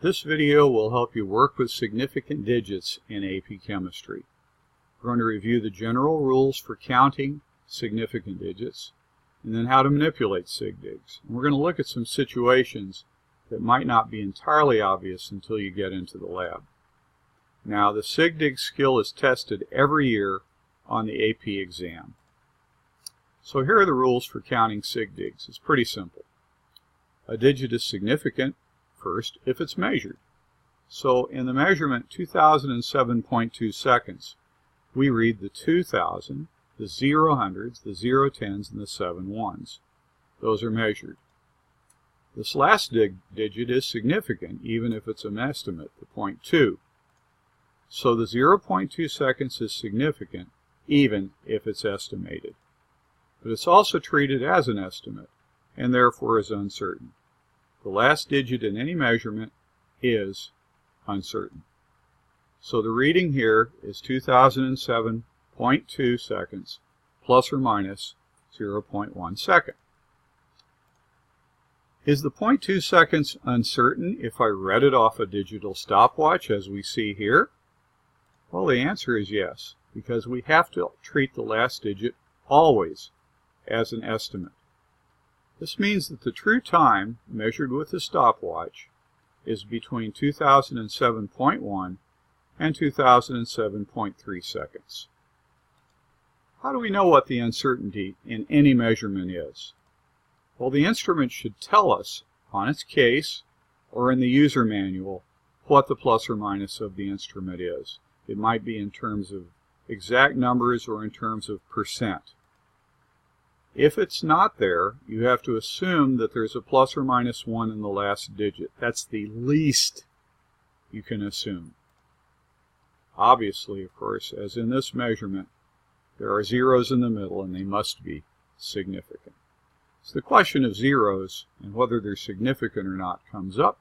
This video will help you work with significant digits in AP Chemistry. We're going to review the general rules for counting significant digits and then how to manipulate SigDigs. And we're going to look at some situations that might not be entirely obvious until you get into the lab. Now, the SigDigs skill is tested every year on the AP exam. So here are the rules for counting SigDigs. It's pretty simple. A digit is significant first if it's measured. So in the measurement 2007.2 seconds, we read the 2000, the 0 hundreds, the 0 tens, and the 7 ones. Those are measured. This last digit is significant even if it's an estimate, the 0.2. So the 0.2 seconds is significant even if it's estimated. But it's also treated as an estimate and therefore is uncertain. The last digit in any measurement is uncertain. So the reading here is 2007.2 seconds plus or minus 0.1 second. Is the 0.2 seconds uncertain if I read it off a digital stopwatch as we see here? Well, the answer is yes, because we have to treat the last digit always as an estimate. This means that the true time measured with the stopwatch is between 2007.1 and 2007.3 seconds. How do we know what the uncertainty in any measurement is? Well, the instrument should tell us on its case or in the user manual what the plus or minus of the instrument is. It might be in terms of exact numbers or in terms of percent. If it's not there, you have to assume that there's a plus or minus 1 in the last digit. That's the least you can assume. Obviously, of course, as in this measurement, there are zeros in the middle and they must be significant. So the question of zeros and whether they're significant or not comes up,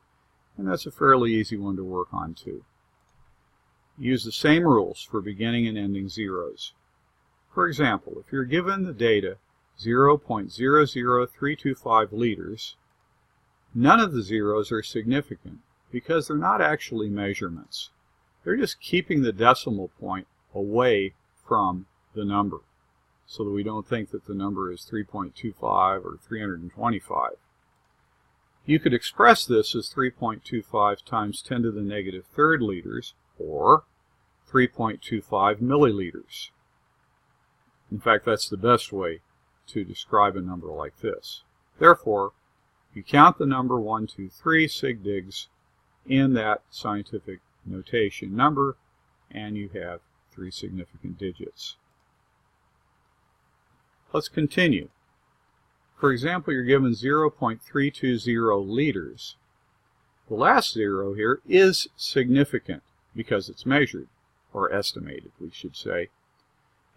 and that's a fairly easy one to work on too. Use the same rules for beginning and ending zeros. For example, if you're given the data 0.00325 liters, none of the zeros are significant because they're not actually measurements. They're just keeping the decimal point away from the number so that we don't think that the number is 3.25 or 325. You could express this as 3.25 times 10 to the negative third liters or 3.25 milliliters. In fact, that's the best way to describe a number like this. Therefore, you count the number 1, 2, 3 SigDigs in that scientific notation number, and you have 3 significant digits. Let's continue. For example, you're given 0.320 liters. The last zero here is significant because it's measured, or estimated, we should say.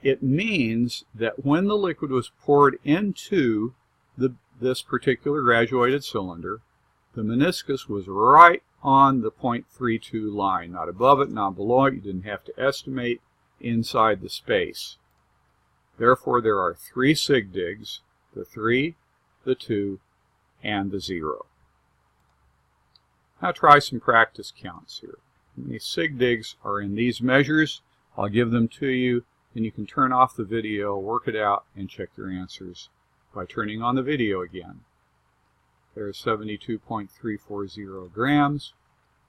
It means that when the liquid was poured into this particular graduated cylinder, the meniscus was right on the 0.32 line, not above it, not below it. You didn't have to estimate inside the space. Therefore, there are 3 SigDigs, the 3, the 2, and the 0. Now try some practice counts here. How many SigDigs are in these measures? I'll give them to you. Then you can turn off the video, work it out, and check your answers by turning on the video again. There's 72.340 grams,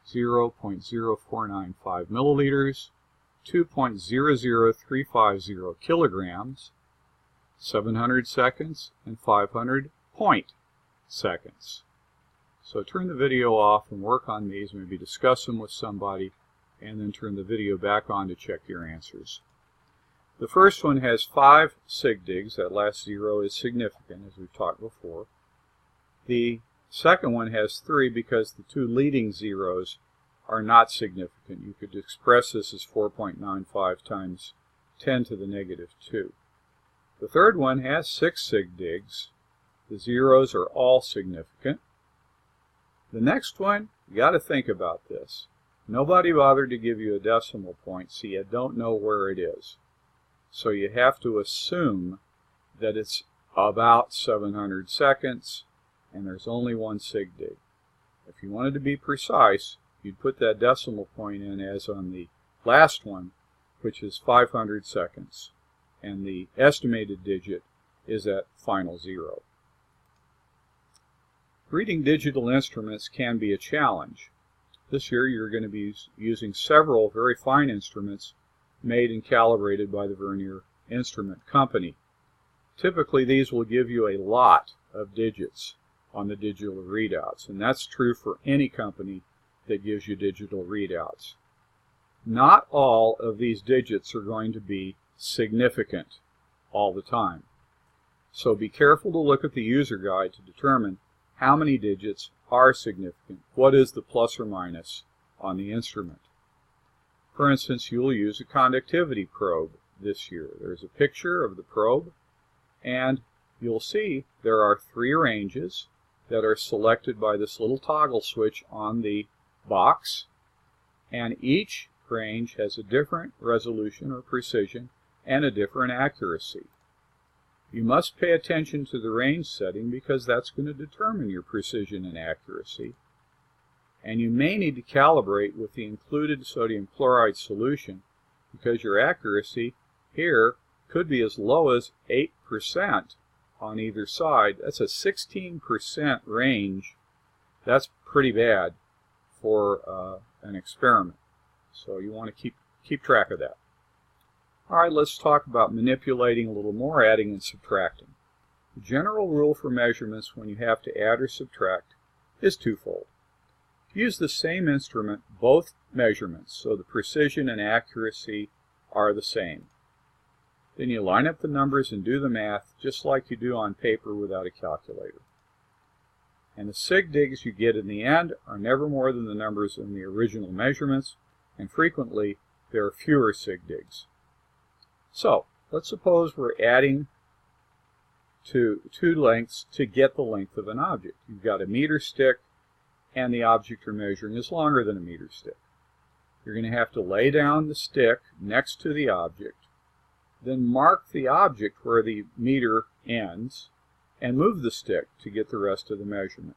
0.0495 milliliters, 2.00350 kilograms, 700 seconds, and 500 point seconds. So turn the video off and work on these, maybe discuss them with somebody, and then turn the video back on to check your answers. The first one has 5 SigDigs. That last 0 is significant, as we've talked before. The second one has 3 because the 2 leading zeros are not significant. You could express this as 4.95 times 10 to the negative 2. The third one has 6 SigDigs. The zeros are all significant. The next one, you got to think about this. Nobody bothered to give you a decimal point, so you don't know where it is. So you have to assume that it's about 700 seconds, and there's only 1 SigDig. If you wanted to be precise, you'd put that decimal point in as on the last one, which is 500 seconds, and the estimated digit is at final 0. Reading digital instruments can be a challenge. This year you're going to be using several very fine instruments made and calibrated by the Vernier Instrument Company. Typically these will give you a lot of digits on the digital readouts, and that's true for any company that gives you digital readouts. Not all of these digits are going to be significant all the time. So be careful to look at the user guide to determine how many digits are significant. What is the plus or minus on the instrument? For instance, you'll use a conductivity probe this year. There's a picture of the probe, and you'll see there are 3 ranges that are selected by this little toggle switch on the box, and each range has a different resolution or precision and a different accuracy. You must pay attention to the range setting because that's going to determine your precision and accuracy. And you may need to calibrate with the included sodium chloride solution because your accuracy here could be as low as 8% on either side. That's a 16% range. That's pretty bad for an experiment. So you want to keep track of that. All right, let's talk about manipulating a little more, adding and subtracting. The general rule for measurements when you have to add or subtract is twofold. Use the same instrument, both measurements, so the precision and accuracy are the same. Then you line up the numbers and do the math just like you do on paper without a calculator. And the SigDigs you get in the end are never more than the numbers in the original measurements, and frequently there are fewer SigDigs. So, let's suppose we're adding to 2 lengths to get the length of an object. You've got a meter stick, and the object you're measuring is longer than a meter stick. You're going to have to lay down the stick next to the object, then mark the object where the meter ends, and move the stick to get the rest of the measurement.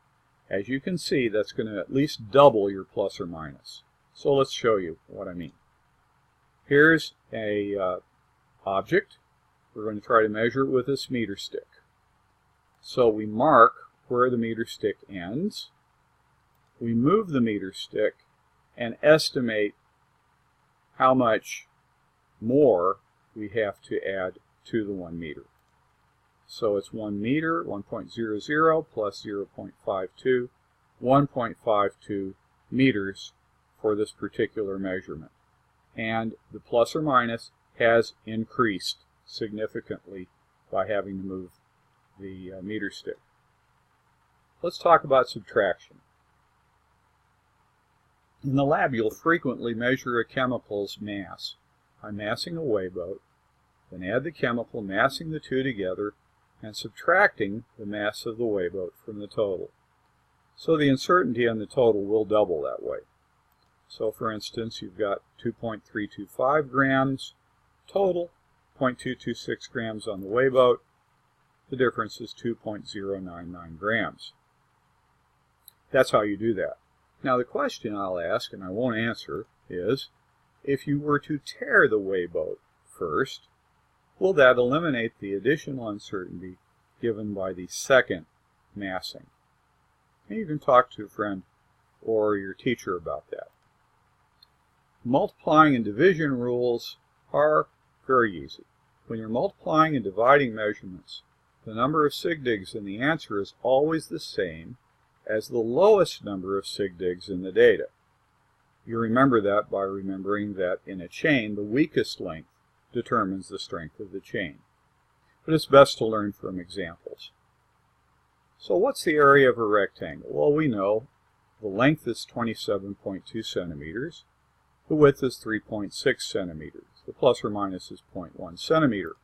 As you can see, that's going to at least double your plus or minus. So let's show you what I mean. Here's a object. We're going to try to measure it with this meter stick. So we mark where the meter stick ends. We move the meter stick and estimate how much more we have to add to the 1 meter. So it's 1 meter, 1.00 plus 0.52, 1.52 meters for this particular measurement. And the plus or minus has increased significantly by having to move the meter stick. Let's talk about subtraction. In the lab, you'll frequently measure a chemical's mass by massing a weighboat, then add the chemical, massing the two together, and subtracting the mass of the weighboat from the total. So the uncertainty on the total will double that way. So for instance, you've got 2.325 grams total, 0.226 grams on the weighboat. The difference is 2.099 grams. That's how you do that. Now the question I'll ask, and I won't answer, is if you were to tear the weighboat first, will that eliminate the additional uncertainty given by the second massing? And you can talk to a friend or your teacher about that. Multiplying and division rules are very easy. When you're multiplying and dividing measurements, the number of SigDigs in the answer is always the same as the lowest number of SigDigs in the data. You remember that by remembering that in a chain, the weakest length determines the strength of the chain. But it's best to learn from examples. So what's the area of a rectangle? Well, we know the length is 27.2 centimeters. The width is 3.6 centimeters. The plus or minus is 0.1 centimeter.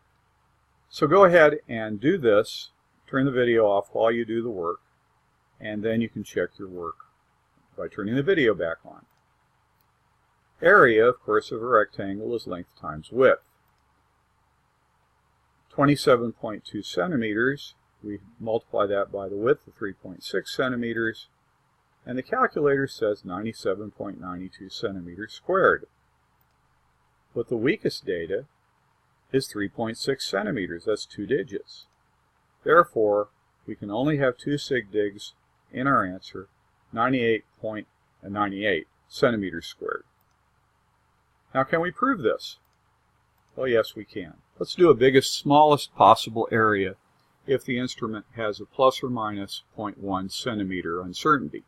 So go ahead and do this. Turn the video off while you do the work, and then you can check your work by turning the video back on. Area, of course, of a rectangle is length times width. 27.2 centimeters, we multiply that by the width of 3.6 centimeters, and the calculator says 97.92 centimeters squared. But the weakest data is 3.6 centimeters. That's 2 digits. Therefore, we can only have 2 SigDigs in our answer, 98.98 centimeters squared. Now, can we prove this? Well, yes, we can. Let's do a biggest, smallest possible area if the instrument has a plus or minus 0.1 centimeter uncertainty.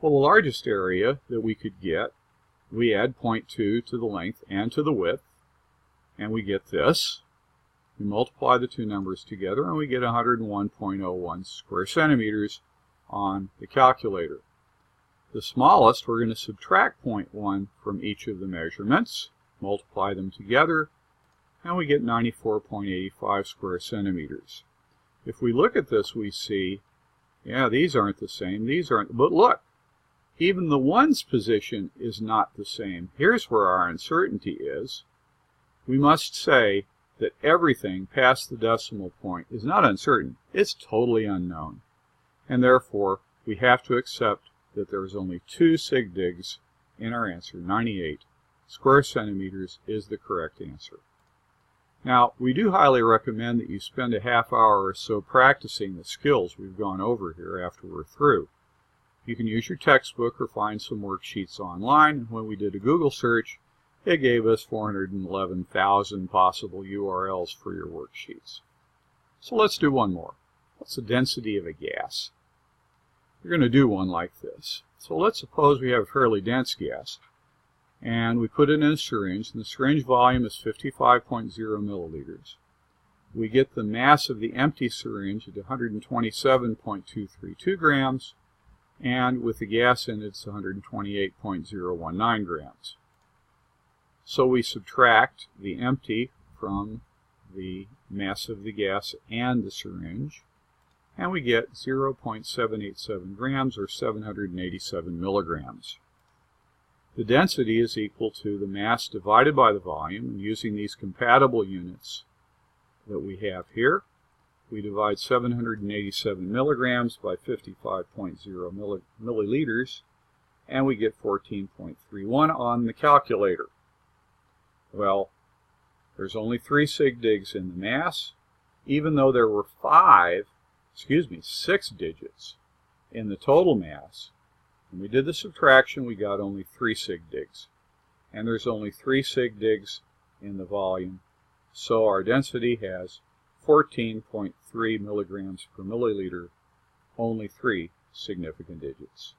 Well, the largest area that we could get, we add 0.2 to the length and to the width, and we get this. We multiply the two numbers together, and we get 101.01 square centimeters on the calculator. The smallest, we're going to subtract 0.1 from each of the measurements, multiply them together, and we get 94.85 square centimeters. If we look at this, we see, yeah, these aren't the same, these aren't, but look, even the ones position is not the same. Here's where our uncertainty is. We must say that everything past the decimal point is not uncertain, it's totally unknown. And therefore, we have to accept that there is only 2 SigDigs in our answer. 98 square centimeters is the correct answer. Now, we do highly recommend that you spend a half hour or so practicing the skills we've gone over here after we're through. You can use your textbook or find some worksheets online. When we did a Google search, it gave us 411,000 possible URLs for your worksheets. So let's do one more. What's the density of a gas? We're going to do one like this. So let's suppose we have a fairly dense gas, and we put it in a syringe, and the syringe volume is 55.0 milliliters. We get the mass of the empty syringe at 127.232 grams, and with the gas in it, it's 128.019 grams. So we subtract the empty from the mass of the gas and the syringe, and we get 0.787 grams, or 787 milligrams. The density is equal to the mass divided by the volume, and using these compatible units that we have here, we divide 787 milligrams by 55.0 milliliters, and we get 14.31 on the calculator. Well, there's only 3 SigDigs in the mass, even though there were 6 digits in the total mass. When we did the subtraction, we got only 3 SigDigs. And there's only 3 SigDigs in the volume, so our density has 14.3 milligrams per milliliter, only 3 significant digits.